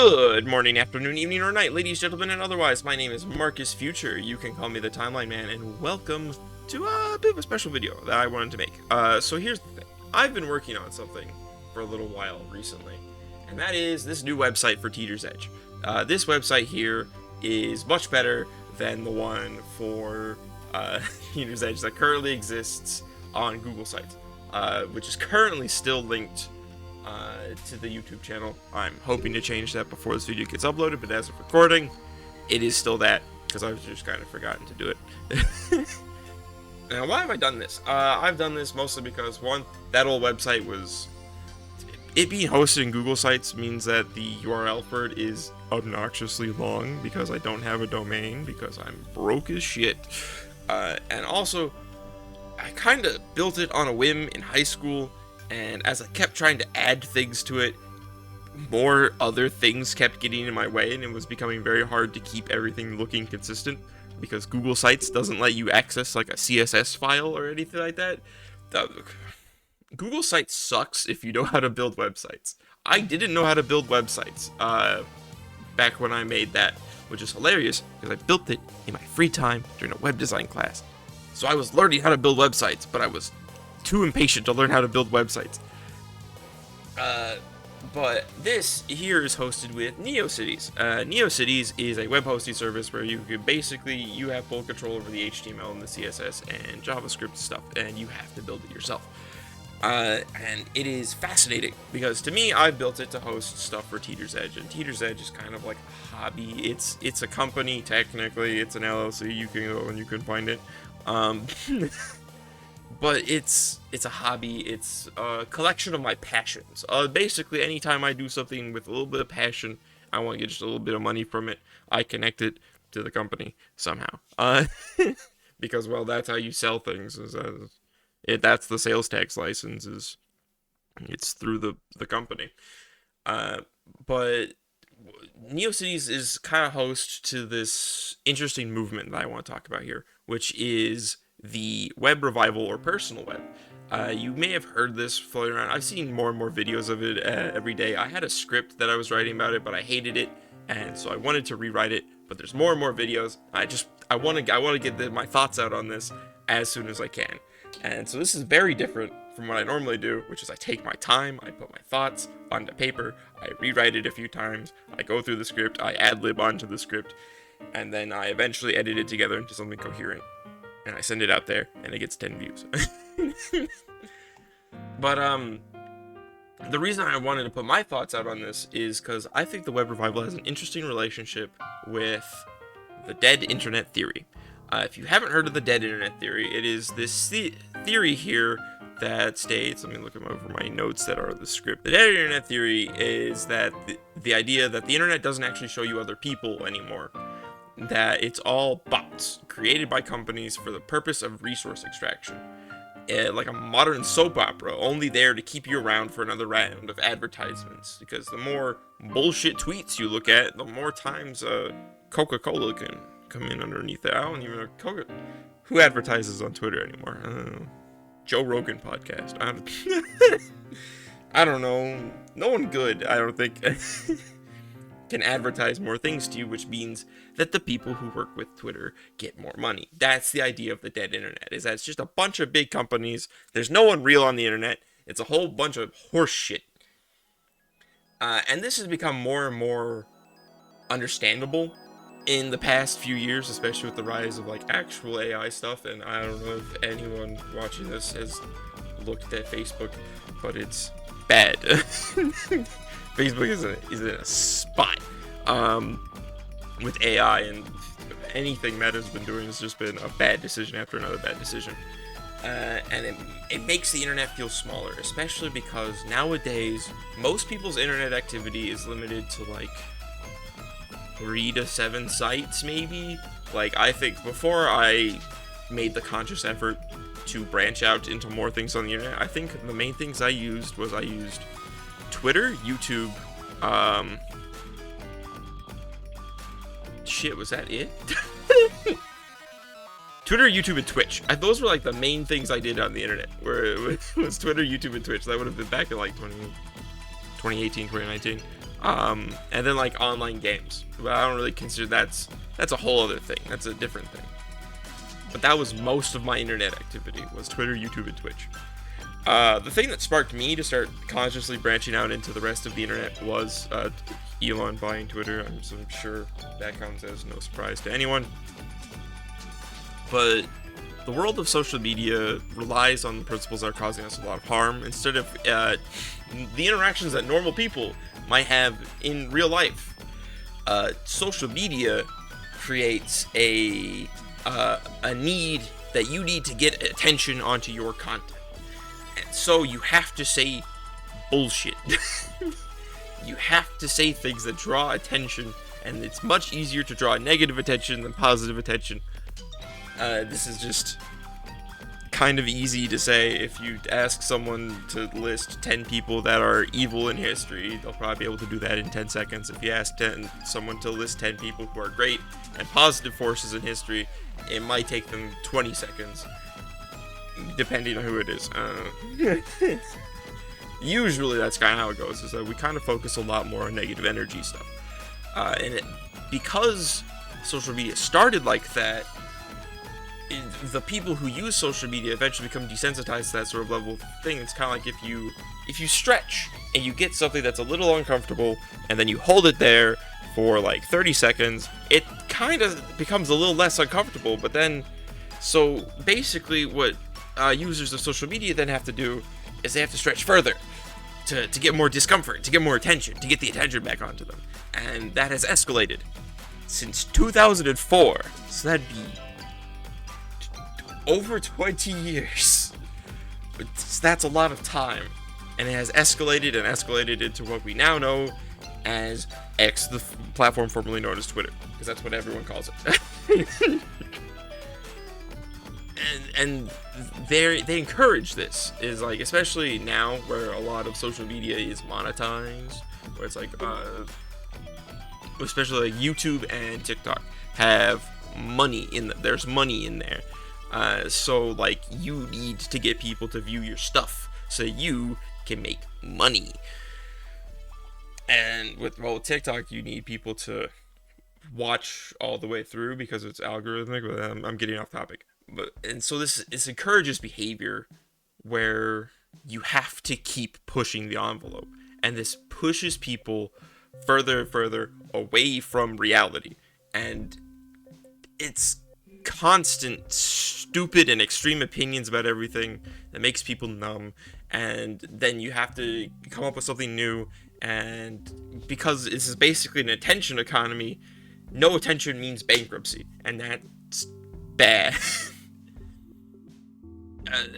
Good morning, afternoon, evening, or night, ladies, gentlemen, and otherwise. My name is Marcus Future. You can call me the Timeline Man, and welcome to a bit of a special video that I wanted to make. So here's the thing. I've been working on something for a little while recently, and that is this new website for Teeter's Edge. This website here is much better than the one for Teeter's Edge that currently exists on Google Sites, which is currently still linked to the YouTube channel. I'm hoping to change that before this video gets uploaded, but as of recording, it is still that, because I've just kind of forgotten to do it. Now, why have I done this? I've done this mostly because, one, that old website was... It being hosted in Google Sites means that the URL for it is obnoxiously long, because I don't have a domain, because I'm broke as shit. And also, I kind of built it on a whim in high school, and as I kept trying to add things to it, more other things kept getting in my way, and it was becoming very hard to keep everything looking consistent, because Google Sites doesn't let you access like a CSS file or anything like that. Google Sites sucks if you know how to build websites. I didn't know how to build websites back when I made that, which is hilarious, because I built it in my free time during a web design class. So I was learning how to build websites, but I was too impatient to learn how to build websites. But this here is hosted with NeoCities. NeoCities is a web hosting service where you can you have full control over the HTML and the CSS and JavaScript stuff, and you have to build it yourself. And it is fascinating, because to me, I built it to host stuff for Teeter's Edge, and Teeter's Edge is kind of like a hobby. It's a company, technically. It's an LLC. You can go and you can find it. But it's a hobby. It's a collection of my passions. Basically, anytime I do something with a little bit of passion, I want to get just a little bit of money from it, I connect it to the company somehow. Because, well, that's how you sell things. That's the sales tax license. It's through the company. But NeoCities is kind of host to this interesting movement that I want to talk about here, which is the web revival or personal web. You may have heard this floating around. I've seen more and more videos of it every day. I had a script that I was writing about it, but I hated it, and so I wanted to rewrite it. But there's more and more videos. I want to get my thoughts out on this as soon as I can. And so this is very different from what I normally do, which is I take my time, I put my thoughts onto paper, I rewrite it a few times, I go through the script, I ad-lib onto the script, and then I eventually edit it together into something coherent. And I send it out there, and it gets 10 views. But, the reason I wanted to put my thoughts out on this is because I think the web revival has an interesting relationship with the dead internet theory. If you haven't heard of the dead internet theory, it is this theory here that states, let me look over my notes that are the script. The dead internet theory is that the idea that the internet doesn't actually show you other people anymore. That it's all bots created by companies for the purpose of resource extraction. Like a modern soap opera, only there to keep you around for another round of advertisements. Because the more bullshit tweets you look at, the more times Coca-Cola can come in underneath it. I don't even know who advertises on Twitter anymore. I don't know. Joe Rogan podcast. I don't know. No one good, I don't think, can advertise more things to you, which means that the people who work with Twitter get more money. That's the idea of the dead internet, is that it's just a bunch of big companies. There's no one real on the internet. It's a whole bunch of horse shit. And this has become more and more understandable in the past few years, especially with the rise of like actual AI stuff. And I don't know if anyone watching this has looked at Facebook, but it's bad. Facebook is in a spot with AI, and anything Meta's been doing has just been a bad decision after another bad decision. And it makes the internet feel smaller, especially because nowadays most people's internet activity is limited to like 3 to 7 sites, maybe. Like, I think before I made the conscious effort to branch out into more things on the internet, I think the main things I used Twitter, YouTube, shit, was that it? Twitter, YouTube, and Twitch. Those were like the main things I did on the internet, where it was Twitter, YouTube, and Twitch. That would have been back in like 2018, 2019. And then like online games. But I don't really consider that's a whole other thing. That's a different thing. But that was most of my internet activity, was Twitter, YouTube, and Twitch. The thing that sparked me to start consciously branching out into the rest of the internet was Elon buying Twitter. I'm sure that comes as no surprise to anyone. But the world of social media relies on the principles that are causing us a lot of harm, instead of the interactions that normal people might have in real life. Social media creates a need that you need to get attention onto your content. And so you have to say bullshit. You have to say things that draw attention, and it's much easier to draw negative attention than positive attention. This is just kind of easy to say. If you ask someone to list 10 people that are evil in history, they'll probably be able to do that in 10 seconds. If you ask someone to list 10 people who are great and positive forces in history, it might take them 20 seconds, depending on who it is. Usually that's kind of how it goes, is that we kind of focus a lot more on negative energy stuff. Because social media started like that, the people who use social media eventually become desensitized to that sort of level of thing. It's kind of like if you stretch and you get something that's a little uncomfortable, and then you hold it there for like 30 seconds, it kind of becomes a little less uncomfortable. But then, so basically what users of social media then have to do is they have to stretch further to get more discomfort, to get more attention, to get the attention back onto them. And that has escalated since 2004. So that'd be over 20 years. But that's a lot of time. And it has escalated and escalated into what we now know as X, the platform formerly known as Twitter, because that's what everyone calls it. and they encourage this, is like, especially now where a lot of social media is monetized, where it's like especially like YouTube and TikTok have money there's money in there. So like, you need to get people to view your stuff so you can make money. And with TikTok, you need people to watch all the way through because it's algorithmic. But I'm getting off topic. And so this encourages behavior where you have to keep pushing the envelope, and this pushes people further and further away from reality. And it's constant stupid and extreme opinions about everything that makes people numb, and then you have to come up with something new. And because this is basically an attention economy, no attention means bankruptcy, and that's bad.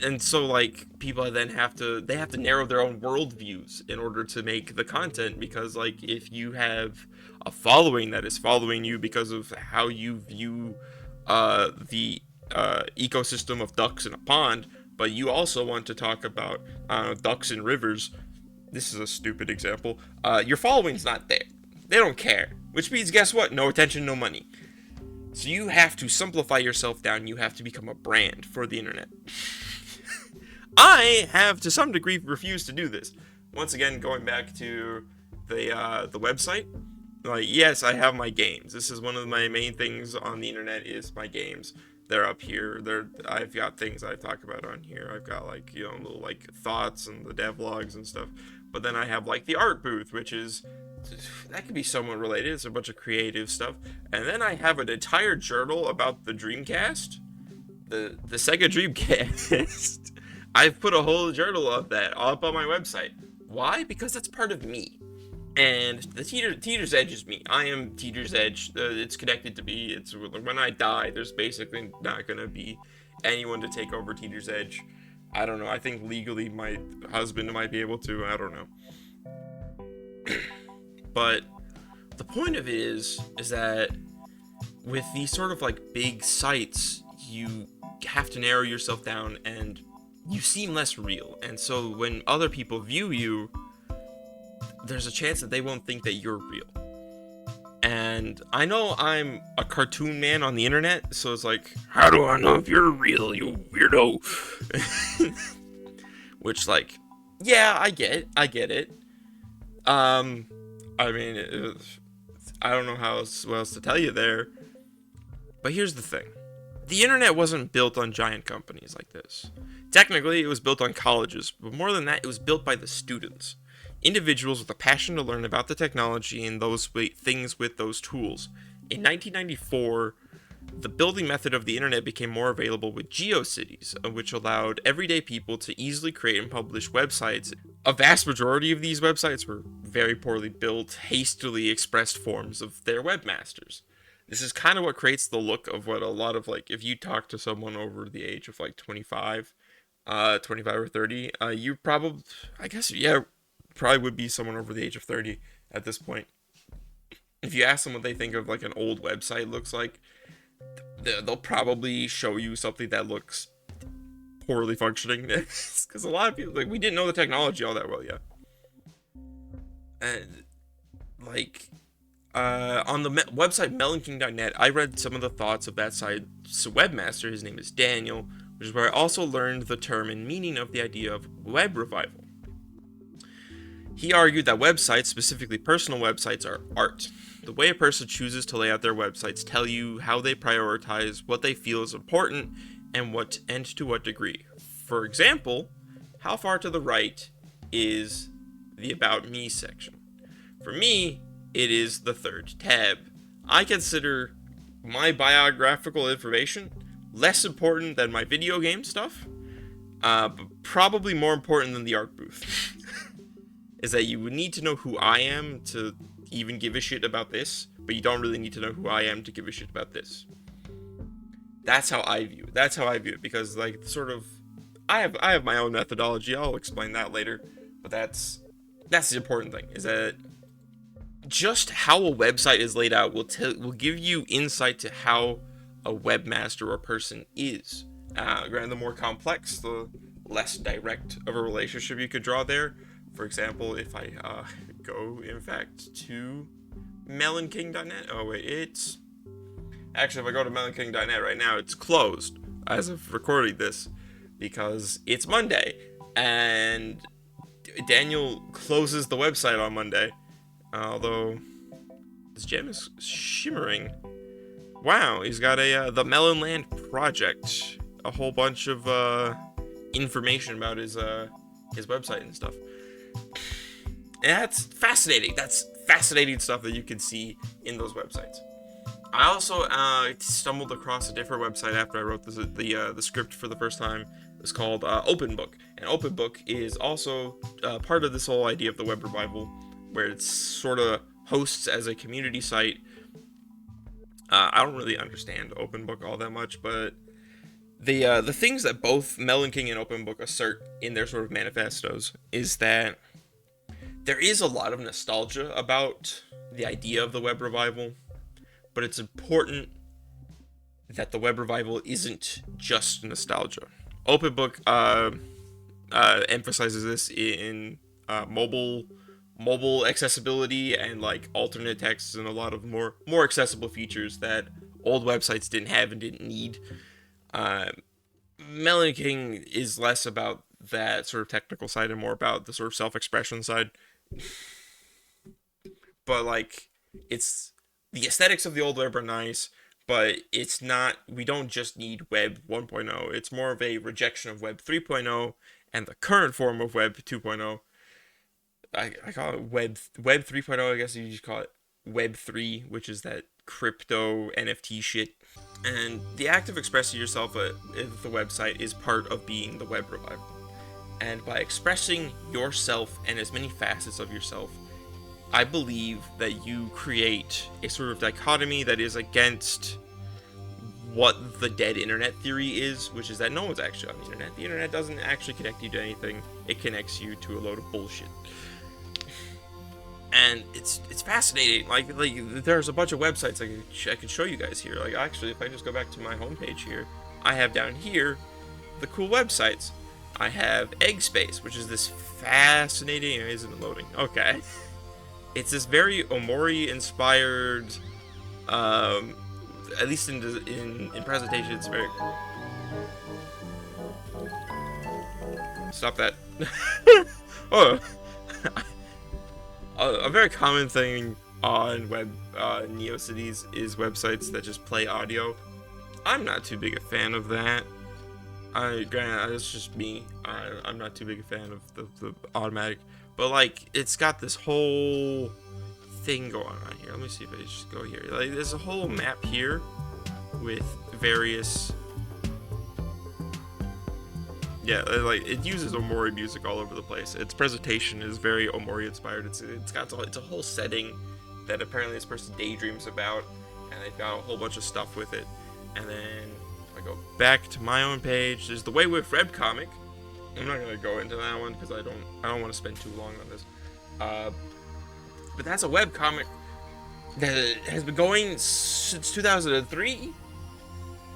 And so like, people then have to narrow their own worldviews in order to make the content, because like, if you have a following that is following you because of how you view the ecosystem of ducks in a pond, but you also want to talk about ducks in rivers, this is a stupid example, your following's not there. They don't care. Which means, guess what? No attention, no money. So you have to simplify yourself down. You have to become a brand for the internet. I have, to some degree, refused to do this. Once again, going back to the website. Like, yes, I have my games. This is one of my main things on the internet, is my games. They're up here. I've got things I talk about on here. I've got like, little like thoughts and the devlogs and stuff. But then I have like the art booth, which is, that could be somewhat related. It's a bunch of creative stuff. And then I have an entire journal about the Dreamcast, the Sega Dreamcast. I've put a whole journal of that up on my website. Why? Because that's part of me. And the Teeter's Edge is me. I am Teeter's Edge. It's connected to me. It's when I die, there's basically not gonna be anyone to take over Teeter's Edge. I don't know. I think legally my husband might be able to. I don't know. But the point of it is that with these sort of like big sites, you have to narrow yourself down and you seem less real. And so when other people view you, there's a chance that they won't think that you're real. And I know I'm a cartoon man on the internet, so it's like, how do I know if you're real, you weirdo? Which, like, yeah, I get it. I mean, I don't know what else to tell you there. But here's the thing. The internet wasn't built on giant companies like this. Technically, it was built on colleges, but more than that, it was built by the students. Individuals with a passion to learn about the technology and those things with those tools. In 1994, the building method of the internet became more available with GeoCities, which allowed everyday people to easily create and publish websites. A vast majority of these websites were very poorly built, hastily expressed forms of their webmasters. This is kind of what creates the look of what a lot of, like, if you talk to someone over the age of like 25, 25 or 30, you probably, I guess, yeah, probably would be someone over the age of 30 at this point. If you ask them what they think of like an old website looks like, they'll probably show you something that looks poorly functioning. Because a lot of people, like, we didn't know the technology all that well yet. And like, on the website melonking.net, I read some of the thoughts of that site's webmaster. His name is Daniel, which is where I also learned the term and meaning of the idea of web revival. He argued that websites, specifically personal websites, are art. The way a person chooses to lay out their websites tell you how they prioritize what they feel is important and to what degree. For example, how far to the right is the About Me section? For me, it is the third tab. I consider my biographical information less important than my video game stuff, but probably more important than the art booth. Is that you would need to know who I am to even give a shit about this, but you don't really need to know who I am to give a shit about this. That's how I view it. That's how I view it, because, like, sort of, I have my own methodology. I'll explain that later, but that's the important thing, is that just how a website is laid out will give you insight to how a webmaster or person is. Granted, the more complex, the less direct of a relationship you could draw there. For example, if I go, in fact, to melonking.net. Oh, wait, it's... Actually, if I go to melonking.net right now, it's closed as of recording this because it's Monday. And Daniel closes the website on Monday. Although, this gem is shimmering. Wow, he's got the Melonland Project. A whole bunch of information about his website and stuff. And that's fascinating. That's fascinating stuff that you can see in those websites. I also stumbled across a different website after I wrote the script for the first time. It's called OpenBook, and OpenBook is also part of this whole idea of the web revival, where it sort of hosts as a community site. I don't really understand OpenBook all that much, but the things that both Melon King and OpenBook assert in their sort of manifestos is that there is a lot of nostalgia about the idea of the web revival, but it's important that the web revival isn't just nostalgia. OpenBook emphasizes this in mobile accessibility and like alternate texts and a lot of more accessible features that old websites didn't have and didn't need. Melon King is less about that sort of technical side and more about the sort of self-expression side. But like, it's the aesthetics of the old web are nice, but it's not, we don't just need web 1.0. It's more of a rejection of web 3.0 and the current form of web 2.0. I call it web 3.0, I guess you just call it web 3, which is that crypto NFT shit. And the act of expressing yourself at the website is part of being the web revival. And by expressing yourself and as many facets of yourself, I believe that you create a sort of dichotomy that is against what the dead internet theory is, which is that no one's actually on the internet. The internet doesn't actually connect you to anything. It connects you to a load of bullshit. And it's fascinating. Like there's a bunch of websites I could show you guys here. Like, actually, if I just go back to my homepage here, I have down here the cool websites. I have Eggspace, which is this fascinating... Isn't it loading? Okay. It's this very Omori-inspired... at least in presentation, it's very... Stop that. Oh. A very common thing on web NeoCities is websites that just play audio. I'm not too big a fan of that. Granted, it's just me. I'm not too big a fan of the automatic, but like it's got this whole thing going on here. Let me see if I just go here. Like there's a whole map here with various. Yeah, like it uses Omori music all over the place. Its presentation is very Omori inspired. It's a whole setting that apparently this person daydreams about, and they've got a whole bunch of stuff with it. And then if I go back to my own page, there's the Way with webcomic. I'm not gonna go into that one because I don't want to spend too long on this. But that's a webcomic that has been going since 2003.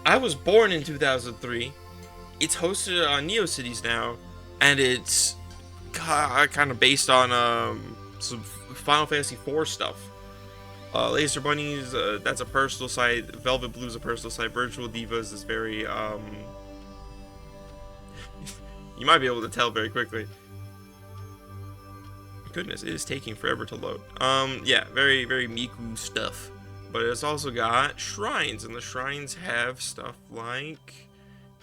I was born in 2003. It's hosted on NeoCities now, and it's kind of based on some Final Fantasy IV stuff. Laser Bunnies, that's a personal site. Velvet Blue's a personal site. Virtual Divas is very, you might be able to tell very quickly. Goodness, it is taking forever to load. Yeah, very, very Miku stuff. But it's also got shrines, and the shrines have stuff like,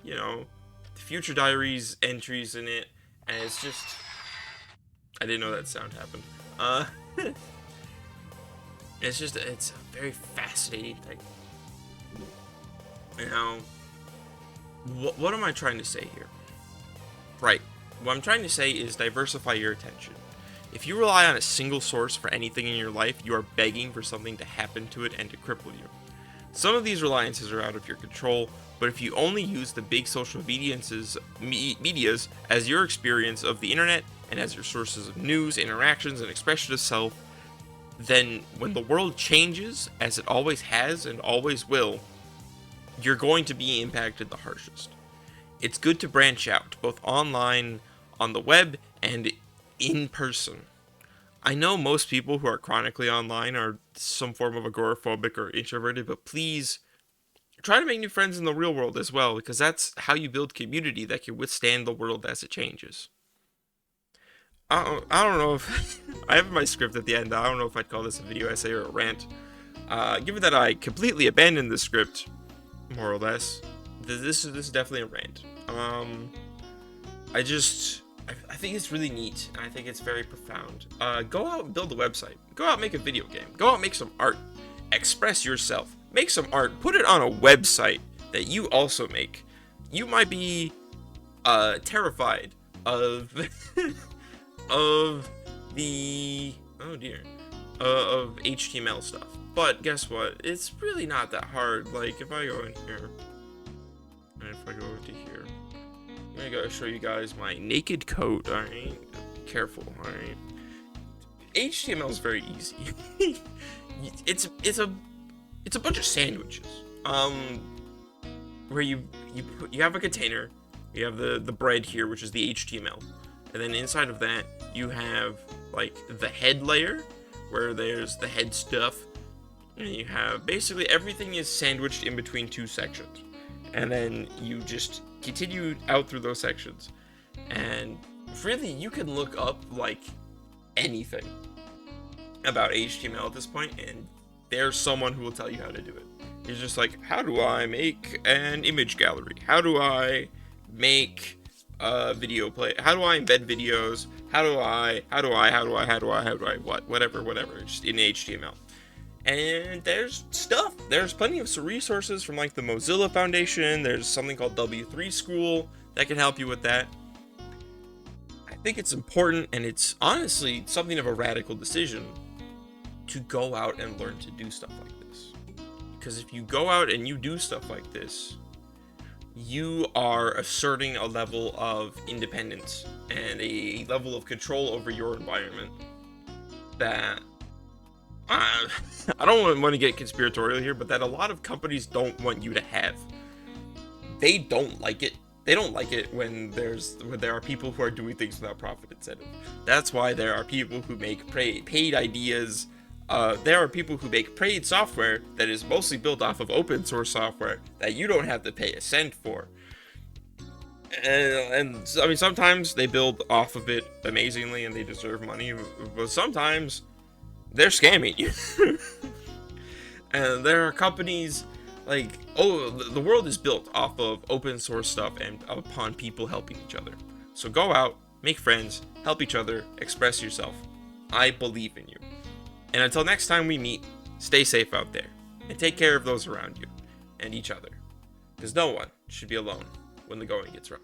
you know, Future Diaries entries in it, and it's just, I didn't know that sound happened. It's a very fascinating thing. Now, what am I trying to say here? Right, what I'm trying to say is diversify your attention. If you rely on a single source for anything in your life, you are begging for something to happen to it and to cripple you. Some of these reliances are out of your control, but if you only use the big social medias as your experience of the internet and as your sources of news, interactions, and expression of self, then when the world changes, as it always has and always will, you're going to be impacted the harshest. It's good to branch out, both online, on the web, and in person. I know most people who are chronically online are some form of agoraphobic or introverted, but please try to make new friends in the real world as well, because that's how you build community that can withstand the world as it changes. I don't know if I have my script at the end. I don't know if I'd call this a video essay or a rant. Given that I completely abandoned the script, more or less, this is definitely a rant. I think it's really neat, and I think it's very profound. Go out and build a website. Go out and make a video game. Go out and make some art. Express yourself. Make some art. Put it on a website that you also make. You might be terrified of of the of HTML stuff, but guess what? It's really not that hard. Like if I go in here, and if I go into here, I'm gonna show you guys my naked code. All right, careful. All right, HTML is very easy. it's a bunch of sandwiches. Where you have a container, you have the bread here, which is the HTML, and then inside of that you have like the head layer, where there's the head stuff, and you have basically everything is sandwiched in between two sections, and then you just continue out through those sections, and really you can look up like anything about HTML at this point, and there's someone who will tell you how to do it. It's just like, how do I make an image gallery? How do I make a video play? How do I embed videos? Whatever, just in HTML. And there's stuff. There's plenty of resources from like the Mozilla Foundation. There's something called W3 School that can help you with that. I think it's important, and it's honestly something of a radical decision to go out and learn to do stuff like this. Because if you go out and you do stuff like this, you are asserting a level of independence and a level of control over your environment that I don't want to get conspiratorial here, but that a lot of companies don't want you to have. They don't like it. They don't like it when there are people who are doing things without profit incentive. That's why there are people who make paid ideas. There are people who make paid software that is mostly built off of open source software that you don't have to pay a cent for. And I mean, sometimes they build off of it amazingly and they deserve money, but sometimes they're scamming you. And there are companies like, oh, the world is built off of open source stuff and upon people helping each other. So go out, make friends, help each other, express yourself. I believe in you. And until next time we meet, stay safe out there and take care of those around you and each other. Because no one should be alone when the going gets rough.